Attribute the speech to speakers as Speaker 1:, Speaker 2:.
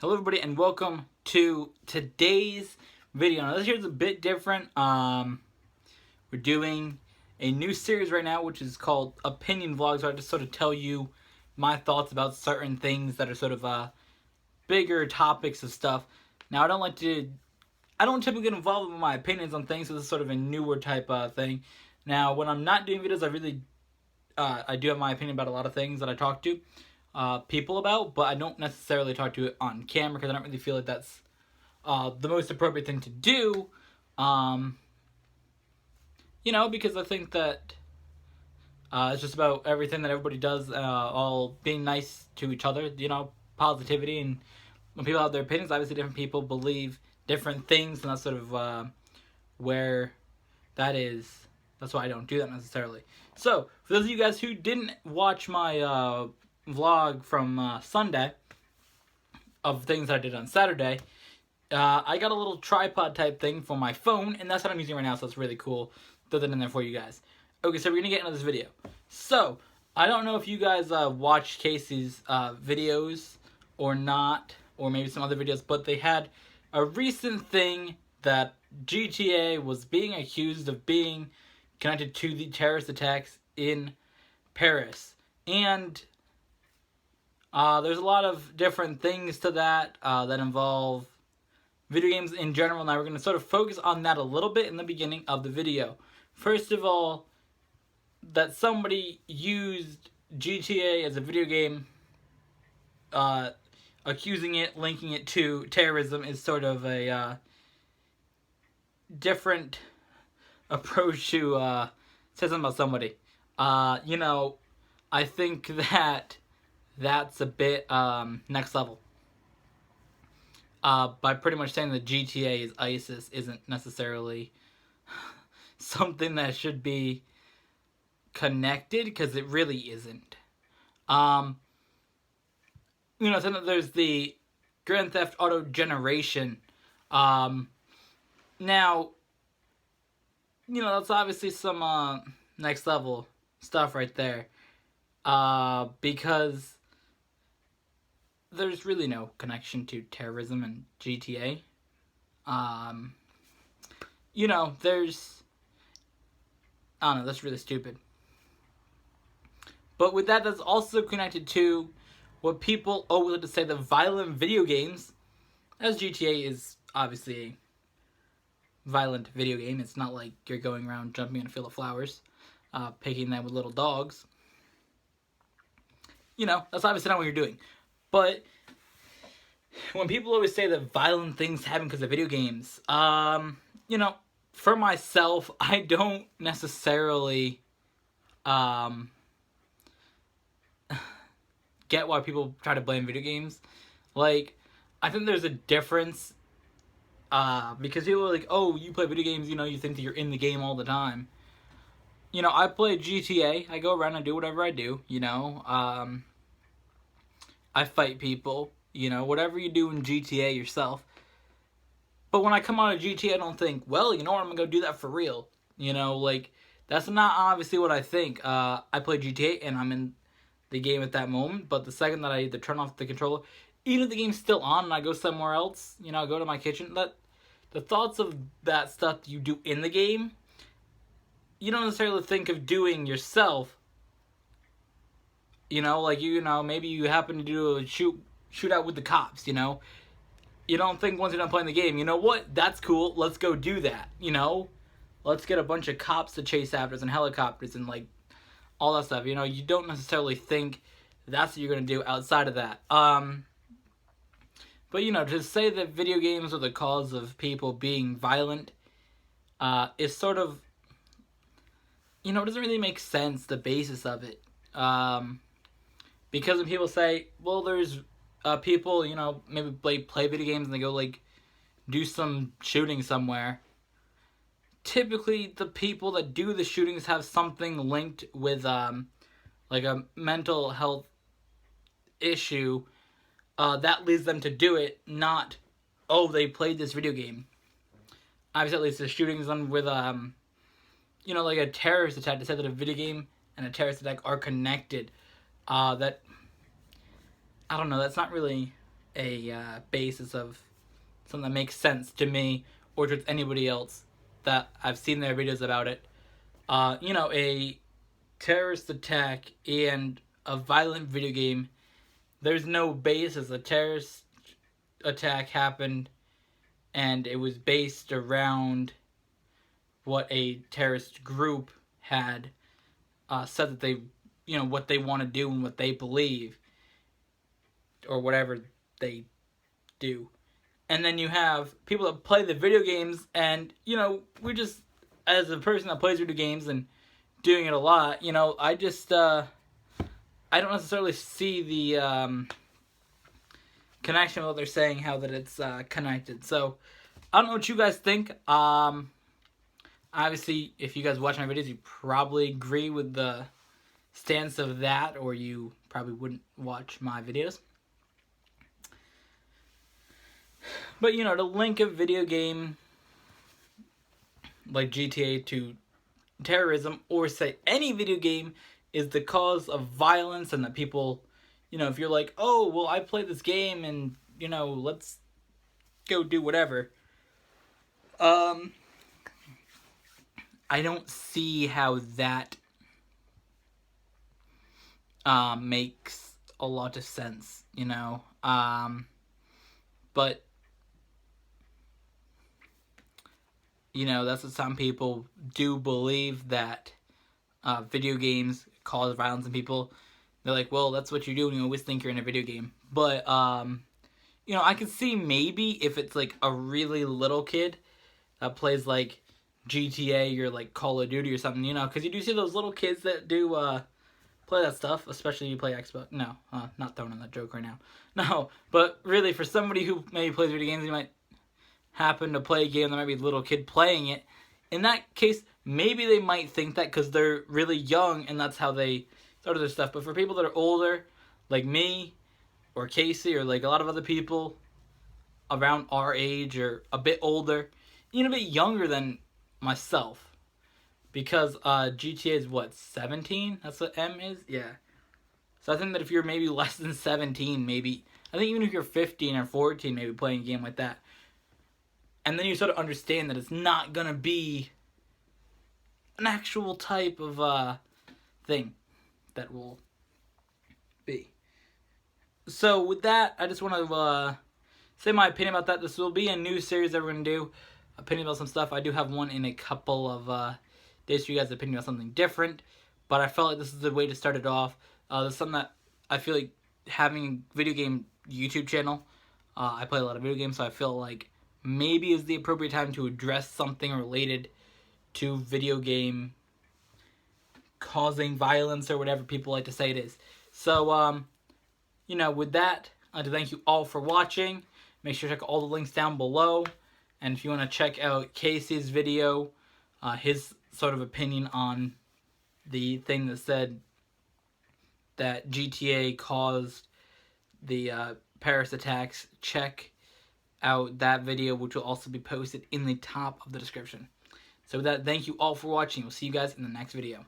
Speaker 1: Hello everybody and welcome to today's video. Now this here's a bit different. We're doing a new series right now which is called Opinion Vlogs, where I just sort of tell you my thoughts about certain things that are sort of bigger topics of stuff. Now I don't typically get involved with my opinions on things, so this is sort of a newer type thing. Now when I'm not doing videos, I do have my opinion about a lot of things that I talk to people about, but I don't necessarily talk to it on camera because I don't really feel like that's the most appropriate thing to do. Because I think that it's just about everything that everybody does, all being nice to each other, positivity. And when people have their opinions, obviously different people believe different things, and that's sort of where that is. That's why I don't do that necessarily. So, for those of you guys who didn't watch my vlog from Sunday of things that I did on Saturday, I got a little tripod type thing for my phone, and that's what I'm using right now, so it's really cool. Throw that in there for you guys. Okay, so we're going to get into this video. So, I don't know if you guys watched Casey's videos or not, or maybe some other videos, but they had a recent thing that GTA was being accused of being connected to the terrorist attacks in Paris. And there's a lot of different things to that that involve video games in general. Now we're going to sort of focus on that a little bit in the beginning of the video. First of all, that somebody used GTA as a video game, accusing it, linking it to terrorism is sort of a different approach to say something about somebody. I think that that's a bit next level. By pretty much saying that GTA is ISIS isn't necessarily something that should be connected, because it really isn't. Saying that there's the Grand Theft Auto generation. Now, that's obviously some next level stuff right there. Because there's really no connection to terrorism and GTA. There's... I don't know, that's really stupid. But with that, that's also connected to what people always like to say, the violent video games, as GTA is obviously a violent video game. It's not like you're going around jumping in a field of flowers, picking them with little dogs. That's obviously not what you're doing. But when people always say that violent things happen because of video games, for myself, I don't necessarily get why people try to blame video games. Like, I think there's a difference, because people are like, oh, you play video games, you think that you're in the game all the time. I play GTA, I go around and do whatever I do, I fight people, whatever you do in GTA yourself. But when I come out of GTA, I don't think, well, I'm going to go do that for real. That's not obviously what I think. I play GTA and I'm in the game at that moment, but the second that I either turn off the controller, even if the game's still on and I go somewhere else, I go to my kitchen, the thoughts of that stuff you do in the game, you don't necessarily think of doing yourself. Maybe you happen to do a shootout with the cops, You don't think once you're done playing the game, you know what? That's cool. Let's go do that, Let's get a bunch of cops to chase after us and helicopters and, all that stuff. You don't necessarily think that's what you're going to do outside of that. But, to say that video games are the cause of people being violent is sort of, it doesn't really make sense, the basis of it. Because when people say, well, there's people, maybe play video games and they go, do some shooting somewhere. Typically, the people that do the shootings have something linked with, a mental health issue that leads them to do it, not, oh, they played this video game. Obviously, at least the shootings done with, a terrorist attack, to say that a video game and a terrorist attack are connected. That, I don't know, that's not really a basis of something that makes sense to me or to anybody else that I've seen their videos about it. A terrorist attack and a violent video game, there's no basis. A terrorist attack happened and it was based around what a terrorist group had said that they, what they want to do and what they believe or whatever they do. And then you have people that play the video games, and we just, as a person that plays video games and doing it a lot, I just I don't necessarily see the connection with what they're saying, how that it's connected. So I don't know what you guys think. Obviously, if you guys watch my videos, you probably agree with the stance of that, or you probably wouldn't watch my videos. But, to link a video game like GTA to terrorism, or say any video game is the cause of violence, and that people, if you're like, oh, well, I played this game and, let's go do whatever. I don't see how that makes a lot of sense, but that's what some people do believe, that video games cause violence in people. They're like, well, that's what you do when you always think you're in a video game. But I can see maybe if it's like a really little kid that plays like GTA or like Call of Duty or something, because you do see those little kids that do play that stuff, especially if you play Xbox. No, not throwing in that joke right now. No, but really, for somebody who maybe plays video games, you might happen to play a game, there might be a little kid playing it. In that case, maybe they might think that because they're really young and that's how they started their stuff. But for people that are older, like me or Casey or like a lot of other people around our age or a bit older, even a bit younger than myself, because GTA is what, 17? That's what M is? Yeah. So I think that if you're maybe less than 17, maybe, I think even if you're 15 or 14, maybe playing a game like that, and then you sort of understand that it's not going to be an actual type of thing that will be. So with that, I just want to say my opinion about that. This will be a new series that we're going to do. Opinion about some stuff. I do have one in a couple of days for you guys' opinion about something different. But I felt like this is the way to start it off. This is something that I feel like having a video game YouTube channel. I play a lot of video games, so I feel like maybe is the appropriate time to address something related to video game causing violence or whatever people like to say it is. So, with that, I'd like to thank you all for watching. Make sure to check all the links down below. And if you want to check out Casey's video, his sort of opinion on the thing that said that GTA caused the Paris attacks, check out that video, which will also be posted in the top of the description. So with that, thank you all for watching. We'll see you guys in the next video.